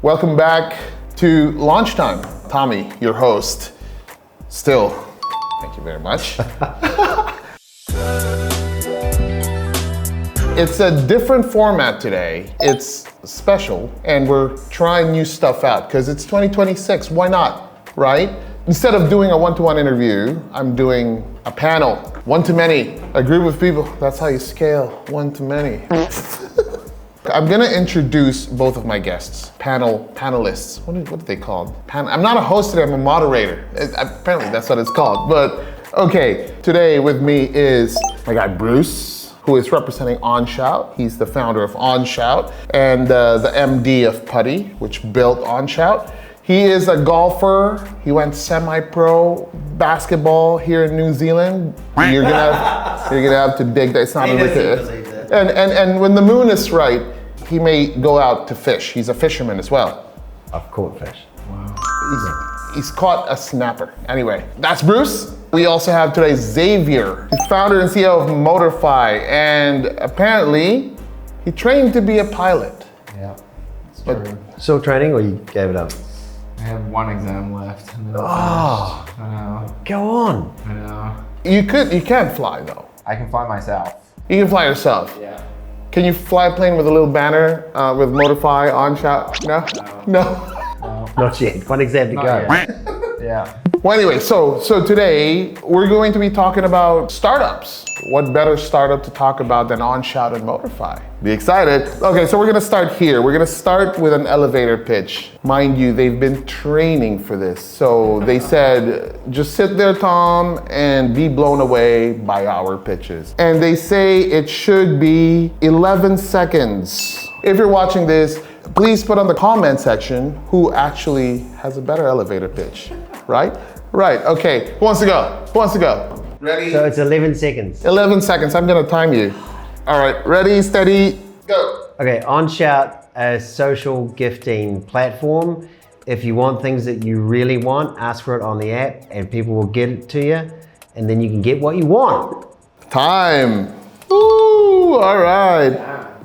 Welcome back to Launch Time. Tommy, your host. Still, thank you very much. It's a different format today. It's special, and we're trying new stuff out because it's 2026. Why not, right? Instead of doing a one-to-one interview, I'm doing a panel, one-to-many, a group of people. That's how you scale, one-to-many. I'm gonna introduce both of my guests, panelists. What are they called? I'm not a host today, I'm a moderator. Apparently that's what it's called. But okay, today with me is my guy Bruce, who is representing OnShout. He's the founder of OnShout and the MD of Putti, which built OnShout. He is a golfer. He went semi-pro basketball here in New Zealand. You're gonna have to dig that. It's not really. And when the moon is right, he may go out to fish. He's a fisherman as well. I've caught fish. Wow. He's caught a snapper. Anyway, that's Bruce. We also have today Zavier, the founder and CEO of Motorfy, and apparently he trained to be a pilot. Yeah, it's true. Still training, or you gave it up? I have one exam left. Oh, I know. Go on. I know. You can't fly though. I can fly myself. You can fly yourself. Yeah. Can you fly a plane with a little banner with Motorfy, OnShout? No? Not yet. One exam to go. Yeah. Well, anyway, so today we're going to be talking about startups. What better startup to talk about than OnShout and Motorfy? Be excited. Okay, so we're gonna start here. We're gonna start with an elevator pitch. Mind you, they've been training for this. So they said, just sit there, Tom, and be blown away by our pitches. And they say it should be 11 seconds. If you're watching this, please put on the comment section who actually has a better elevator pitch, right? Right, okay, who wants to go? Ready? So it's 11 seconds. 11 seconds, I'm gonna time you. All right, ready, steady, go. Okay, OnShout, a social gifting platform. If you want things that you really want, ask for it on the app and people will get it to you, and then you can get what you want. Time. Ooh, all right.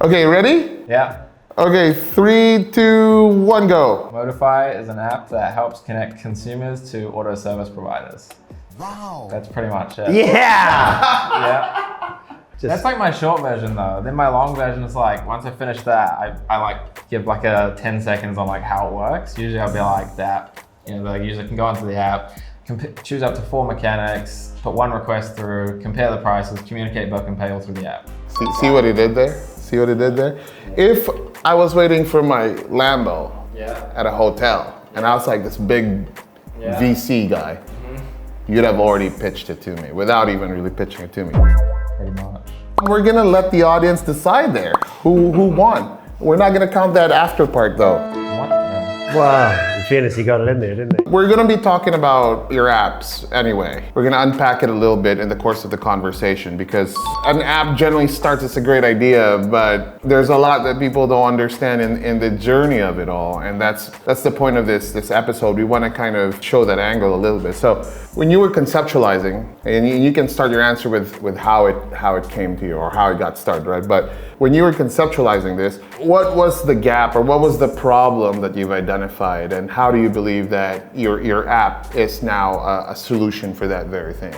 Okay, ready? Yeah. Okay, 3, 2, 1, go. Motorfy is an app that helps connect consumers to auto service providers. Wow. That's pretty much it. Yeah! Yeah. That's like my short version though. Then my long version is like, once I finish that, I like give like a 10 seconds on like how it works. Usually I'll be like that, you know, the user can go onto the app, choose up to 4 mechanics, put 1 request through, compare the prices, communicate, book, and pay all through the app. See what he did there? See what he did there? If I was waiting for my Lambo at a hotel, and I was like this big VC guy, you'd have already pitched it to me without even really pitching it to me. Pretty much. We're gonna let the audience decide there who won. We're not gonna count that after part though. What? Yeah. Wow, in fairness, he got it in there, didn't he? We're gonna be talking about your apps anyway. We're gonna unpack it a little bit in the course of the conversation because an app generally starts as a great idea, but there's a lot that people don't understand in the journey of it all. And that's the point of this episode. We wanna kind of show that angle a little bit. So when you were conceptualizing, and you can start your answer with how it came to you or how it got started, right? But when you were conceptualizing this, what was the gap or what was the problem that you've identified, and how do you believe that your app is now a solution for that very thing?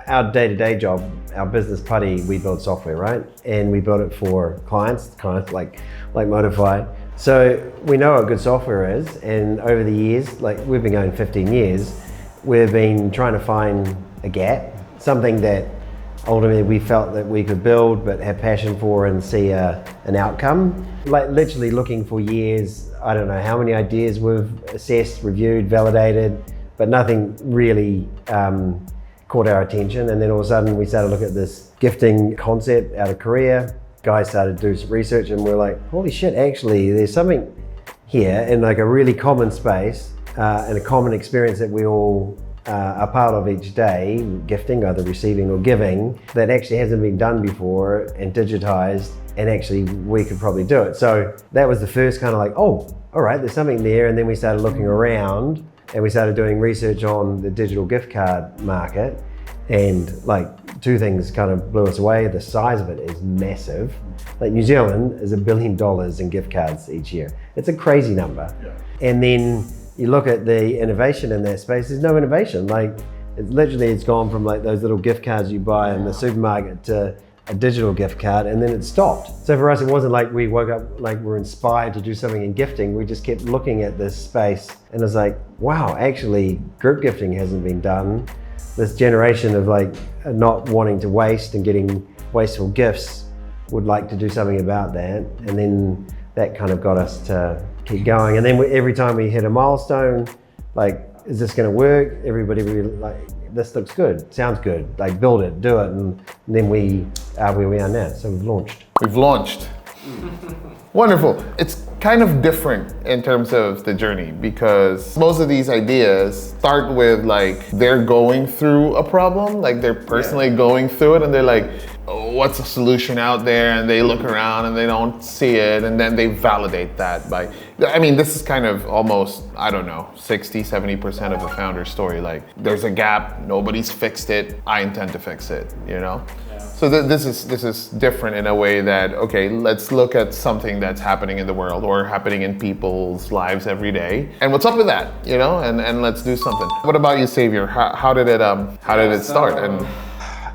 Our day-to-day job, our business Putti, we build software, right? And we build it for clients like Motorfy. So we know what good software is, and over the years, like we've been going 15 years, we've been trying to find a gap, something that ultimately we felt that we could build but have passion for and see an outcome. Like literally looking for years, I don't know how many ideas we've assessed, reviewed, validated, but nothing really caught our attention. And then all of a sudden we started looking at this gifting concept out of Korea. Guys started to do some research and we're like, holy shit, actually there's something here in like a really common space and a common experience that we all are part of each day, gifting, either receiving or giving, that actually hasn't been done before and digitized, and actually we could probably do it. So that was the first kind of like, oh, all right, there's something there. And then we started looking around and we started doing research on the digital gift card market. And like two things kind of blew us away. The size of it is massive. Like New Zealand is $1 billion in gift cards each year. It's a crazy number. Yeah. And then you look at the innovation in that space, there's no innovation. Like it's gone from like those little gift cards you buy in the supermarket to a digital gift card, and then it stopped. So for us, it wasn't like we woke up like we're inspired to do something in gifting. We just kept looking at this space and it's like, wow, actually group gifting hasn't been done. This generation of like not wanting to waste and getting wasteful gifts would like to do something about that. And then that kind of got us to keep going. And then every time we hit a milestone, like, is this gonna work? Everybody would be like, this looks good, sounds good, like build it, do it, and then we are where we are now. So we've launched. We've launched. Wonderful. It's kind of different in terms of the journey because most of these ideas start with like they're going through a problem, like they're personally going through it and they're like, oh, what's a solution out there? And they look around and they don't see it and then they validate that by, I mean, this is kind of almost, I don't know, 60, 70% of the founder's story. Like there's a gap, nobody's fixed it, I intend to fix it, you know? So this is different in a way that, okay, let's look at something that's happening in the world or happening in people's lives every day. And what's up with that, you know? And let's do something. What about you, Zavier? How did it start? And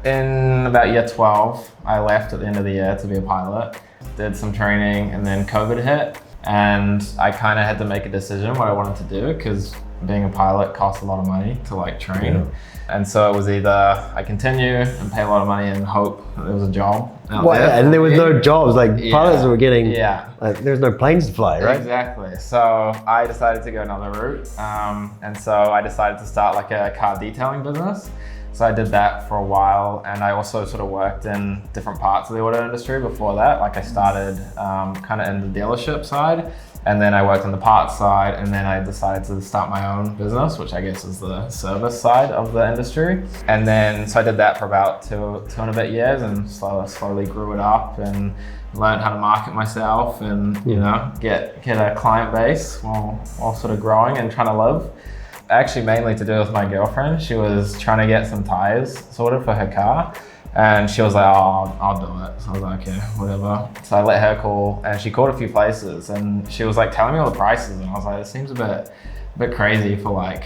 in about year 12, I left at the end of the year to be a pilot, did some training, and then COVID hit. And I kind of had to make a decision what I wanted to do because being a pilot costs a lot of money to like train. Yeah. And so it was either I continue and pay a lot of money and hope that there was a job out there. And there was no jobs, like pilots were getting, like there's no planes to fly, right? Exactly. So I decided to go another route. And so I decided to start like a car detailing business. So I did that for a while, and I also sort of worked in different parts of the auto industry before that. Like I started kind of in the dealership side, and then I worked on the parts side, and then I decided to start my own business, which I guess is the service side of the industry. And then, so I did that for about two and a bit years and slowly grew it up and learned how to market myself and, you know, get a client base while sort of growing and trying to live. Actually, mainly to do with my girlfriend. She was trying to get some tires sorted for her car. And she was like, oh, I'll do it. So I was like, okay, whatever. So I let her call, and she called a few places, and she was like telling me all the prices, and I was like, it seems a bit crazy for like,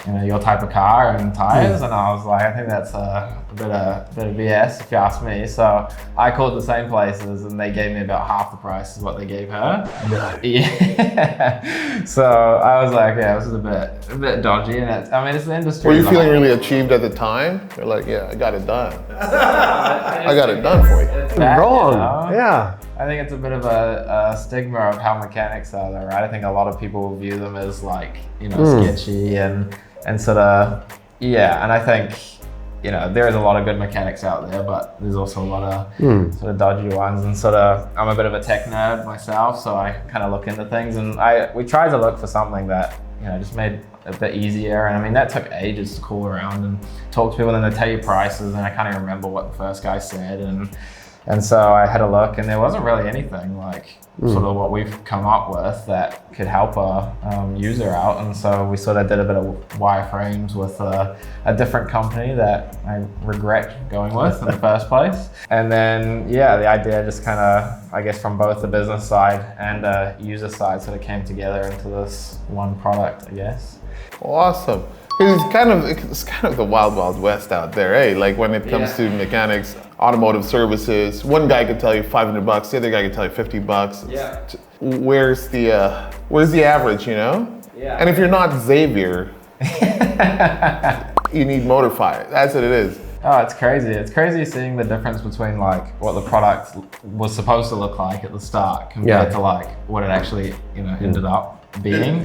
you know, your type of car and tires. And I was like, I think that's a bit of BS if you ask me. So I called the same places, and they gave me about half the price of what they gave her. No. Yeah. So I was like, yeah, this is a bit dodgy, and it's the industry. Were you feeling really achieved at the time? You're like, yeah, I got it done. I got it done for you. Wrong. You know? Yeah. I think it's a bit of a stigma of how mechanics are though, right? I think a lot of people view them as like, you know, sketchy and sort of, yeah. And I think, you know, there is a lot of good mechanics out there, but there's also a lot of sort of dodgy ones. And sort of, I'm a bit of a tech nerd myself, so I kind of look into things. And we tried to look for something that, you know, just made a bit easier. And I mean, that took ages to call around and talk to people, and then they tell you prices, and I can't even remember what the first guy said. And so I had a look, and there wasn't really anything like sort of what we've come up with that could help a user out. And so we sort of did a bit of wireframes with a different company that I regret going with in the first place. And then, yeah, the idea just kind of, I guess from both the business side and the user side sort of came together into this one product, I guess. Awesome. It's kind of the wild, wild west out there, eh? Like when it comes to mechanics, automotive services, one guy could tell you $500, the other guy could tell you $50. Yeah. Where's the average, you know? Yeah. And if you're not Zavier, you need Motorfy. That's what it is. Oh, it's crazy. It's crazy seeing the difference between like what the product was supposed to look like at the start compared to like what it actually, you know, ended up being.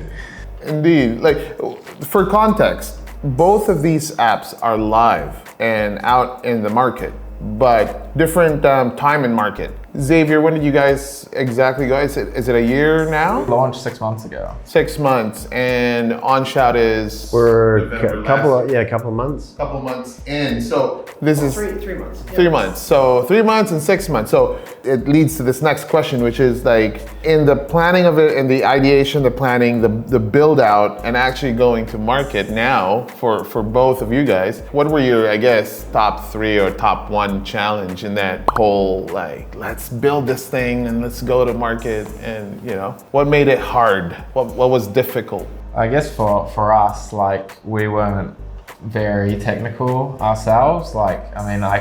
Indeed. Like, for context, both of these apps are live and out in the market, but different time in market. Xavier, when did you guys exactly go? Is it a year now? Launched 6 months ago. 6 months, and OnShout is We're November a couple of months. couple months in. So this is 3 months. 3 months. So 3 months and 6 months. So it leads to this next question, which is like in the planning of it, in the ideation, the planning, the build out, and actually going to market now for both of you guys. What were your, I guess, top 3 or top 1 challenge in that whole like, let's build this thing and let's go to market, and what made it hard? What was difficult? I guess for us, like we weren't very technical ourselves. Like, I mean, I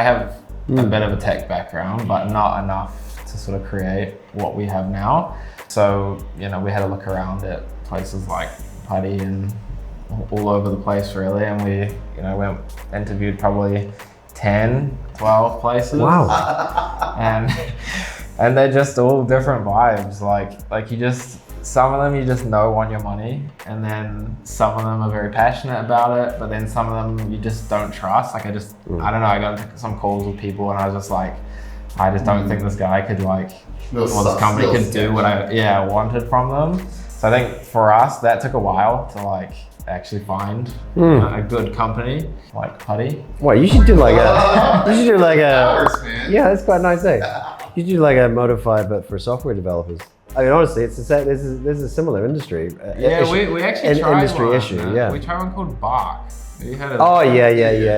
have a bit of a tech background, but not enough to sort of create what we have now. So, we had to look around at places like Putti and all over the place really. And we, went interviewed probably 10, 12 places. Wow. And they're just all different vibes. Like some of them you just know want your money, and then some of them are very passionate about it, but then some of them you just don't trust. Like I don't know, I got into some calls with people and I was just like, I just don't think this guy could this company could do what I wanted from them. So I think for us, that took a while to actually find a good company like Putti. Well, you should do like a, Hours, man. yeah, that's quite nice, eh? You should do like a Motorfy, but for software developers. I mean, honestly, this is a similar industry. We actually tried industry one. issue, yeah. We tried one called Bark. Have you heard of Oh, that?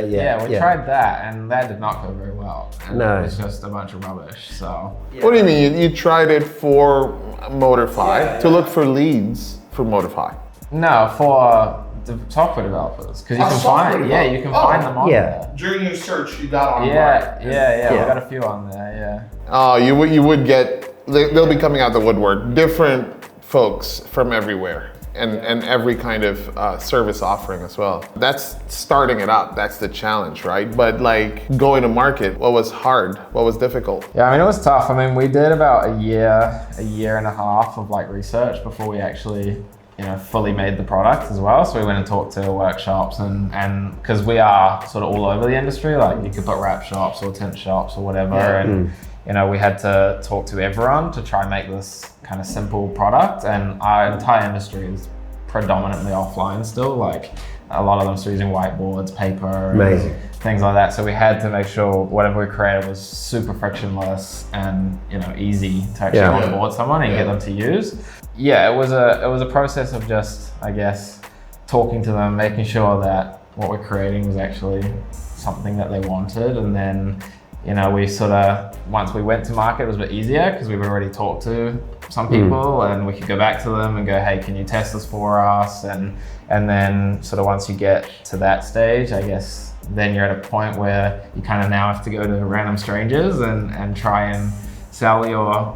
yeah. We tried that, and that did not go very well. And No. it was just a bunch of rubbish. So What do you mean? You tried it for Motorfy to look for leads for Motorfy? no, for the software developers, because you can find find them on there. During your search, you got on Yeah, Yeah. we got a few on there. Yeah. Oh, you would get. They'll be coming out the woodwork. Different folks from everywhere. And every kind of service offering as well. That's starting it up. That's the challenge, right? But like going to market, what was hard? What was difficult? Yeah, I mean, it was tough. I mean, we did about a year and a half of research before we actually, fully made the product as well. So we went and talked to workshops and because we are sort of all over the industry, like you could put wrap shops or tent shops or whatever. And, we had to talk to everyone to try and make this kind of simple product, and our entire industry is predominantly offline still. Like a lot of them still using whiteboards, paper, Amazing. things like that. So we had to make sure whatever we created was super frictionless and easy to actually onboard someone and get them to use. Yeah, it was a process of just, I guess, talking to them, making sure that what we're creating was actually something that they wanted, and then we sort of, once we went to market, it was a bit easier because we've already talked to some people and we could go back to them and go, hey, can you test this for us? And then sort of once you get to that stage, I guess, then you're at a point where you kind of now have to go to random strangers and try and sell your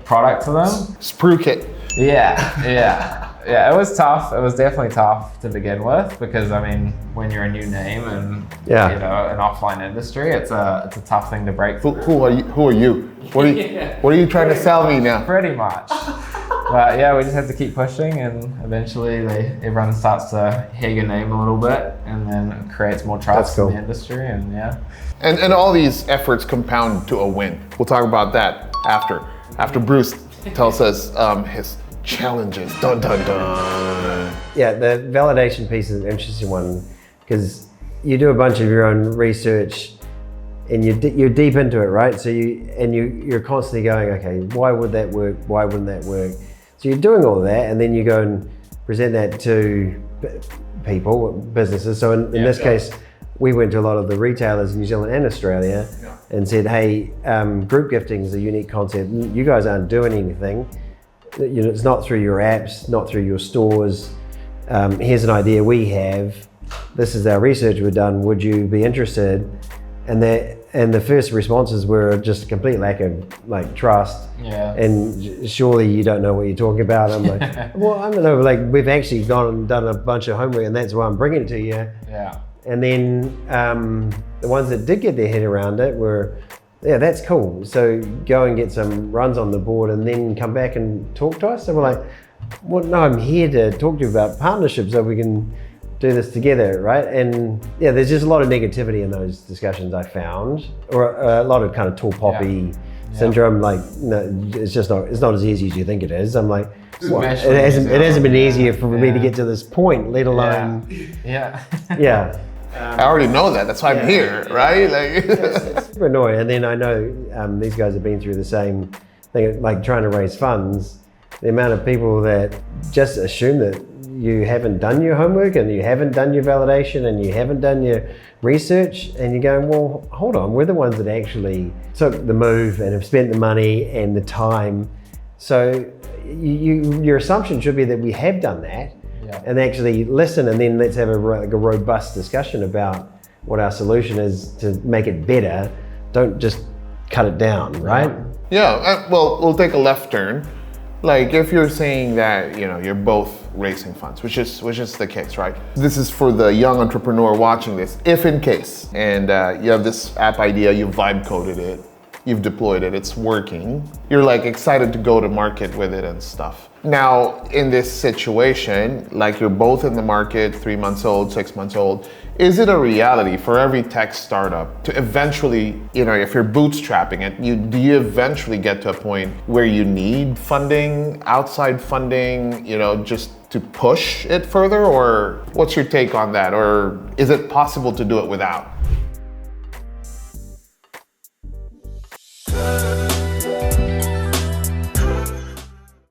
product to them. Sprue kit. Yeah, it was tough. It was definitely tough to begin with because, I mean, when you're a new name and an offline industry, it's a tough thing to break through. Who are you? What are you trying to sell me now? Pretty much. But yeah, we just have to keep pushing, and eventually everyone starts to hear your name a little bit, and then it creates more trust in the industry, and yeah. And all these efforts compound to a win. We'll talk about that after Bruce tells us his challenges. Dun dun dun. Yeah, the validation piece is an interesting one because you do a bunch of your own research and you're deep into it, right? So you're constantly going, okay, why would that work? Why wouldn't that work? So you're doing all of that, and then you go and present that to people, businesses. So in this case, we went to a lot of the retailers in New Zealand and Australia and said, hey, group gifting is a unique concept. You guys aren't doing anything. It's not through your apps, not through your stores. Here's an idea we have. This is our research we've done. Would you be interested? And the first responses were just a complete lack of trust. Yeah. And surely you don't know what you're talking about. I'm like, well, I don't know. Like we've actually gone and done a bunch of homework, and that's why I'm bringing it to you. Yeah. And then the ones that did get their head around it were, yeah, that's cool. So go and get some runs on the board and then come back and talk to us. And we're like, well, no, I'm here to talk to you about partnerships so we can do this together, right? And yeah, there's just a lot of negativity in those discussions I found, or a lot of kind of tall poppy syndrome. Like, no, it's not as easy as you think it is. I'm like, well, it hasn't been easier for me to get to this point, let alone. Yeah. I already know that. That's why I'm here, right? Like, it's super annoying. And then I know these guys have been through the same thing, like trying to raise funds. The amount of people that just assume that you haven't done your homework and you haven't done your validation and you haven't done your research, and you're going, well, hold on, we're the ones that actually took the move and have spent the money and the time. So your assumption should be that we have done that and actually listen, and then let's have a robust discussion about what our solution is to make it better. Don't just cut it down, right? Yeah, well, we'll take a left turn. Like, if you're saying that, you know, you're both raising funds, which is the case, right? This is for the young entrepreneur watching this, if in case, and you have this app idea, you vibe coded it, you've deployed it, it's working, you're like excited to go to market with it and stuff. Now, in this situation, like you're both in the market, 3 months old, 6 months old, is it a reality for every tech startup to eventually, you know, if you're bootstrapping it, do you eventually get to a point where you need funding, outside funding, you know, just to push it further? Or what's your take on that? Or is it possible to do it without?